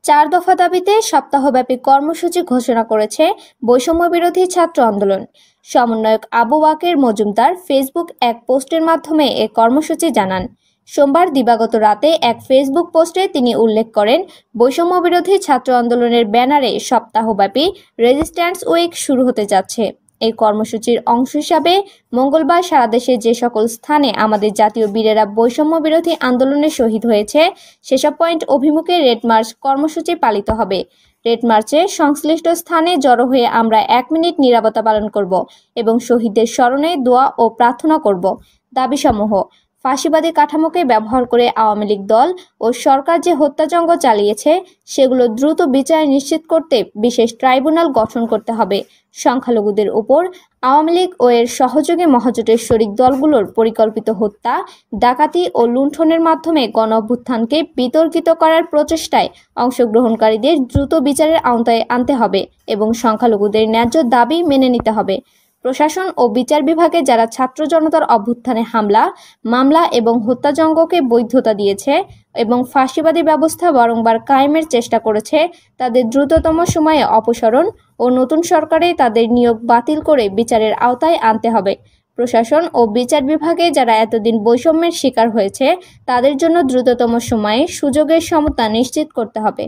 4 দফা দাবিতে সপ্তাহব্যাপী কর্মসূচি ঘোষণা করেছে বৈষম্য বিরোধী ছাত্র আন্দোলন। সমন্বয়ক আবু বাকের মজুমদার ফেসবুক এক পোস্টের মাধ্যমে এ কর্মসূচি জানান। সোমবার দিবাগত রাতে এক ফেসবুক পোস্টে তিনি উল্লেখ করেন, বৈষম্য বিরোধী ছাত্র আন্দোলনের ব্যানারে সপ্তাহব্যাপী রেজিস্ট্যান্স উইক শুরু হতে যাচ্ছে। এই কর্মসূচির অংশ হিসাবে মঙ্গলবার সারা দেশে যে সকল স্থানে আমাদের জাতীয় বীরেরা বৈষম্য বিরোধী আন্দোলনে শহীদ হয়েছে সেসব পয়েন্ট অভিমুখে রেড মার্চ কর্মসূচি পালিত হবে। রেড মার্চে সংশ্লিষ্ট স্থানে জড়ো হয়ে আমরা 1 মিনিট নীরবতা পালন করব এবং শহীদদের স্মরণে দোয়া ও প্রার্থনা করব। দাবিসমূহ: ফাঁসিবাদী কাঠামোকে ব্যবহার করে আওয়ামী লীগ দল ও সরকার যে হত্যাযজ্ঞ চালিয়েছে সেগুলো দ্রুত বিচার নিশ্চিত করতে বিশেষ ট্রাইব্যুনাল গঠন করতে হবে। সংখ্যালঘুদের উপর আওয়ামী লীগ ও এর সহযোগী মহাজোটের শরিক দলগুলোর পরিকল্পিত হত্যা, ডাকাতি ও লুণ্ঠনের মাধ্যমে গণঅভ্যুত্থানকে বিতর্কিত করার প্রচেষ্টায় অংশগ্রহণকারীদের দ্রুত বিচারের আওতায় আনতে হবে এবং সংখ্যালঘুদের ন্যায্য দাবি মেনে নিতে হবে। প্রশাসন ও বিচার বিভাগে যারা ছাত্র জনতার অভ্যুত্থানে হামলা, মামলা এবং হত্যাযজ্ঞকে বৈধতা দিয়েছে এবং ফাঁসিবাদী ব্যবস্থা বারংবার কায়েমের চেষ্টা করেছে, তাদের দ্রুততম সময়ে অপসারণ ও নতুন সরকারে তাদের নিয়োগ বাতিল করে বিচারের আওতায় আনতে হবে। প্রশাসন ও বিচার বিভাগে যারা এতদিন বৈষম্যের শিকার হয়েছে তাদের জন্য দ্রুততম সময়ে সুযোগের সমতা নিশ্চিত করতে হবে।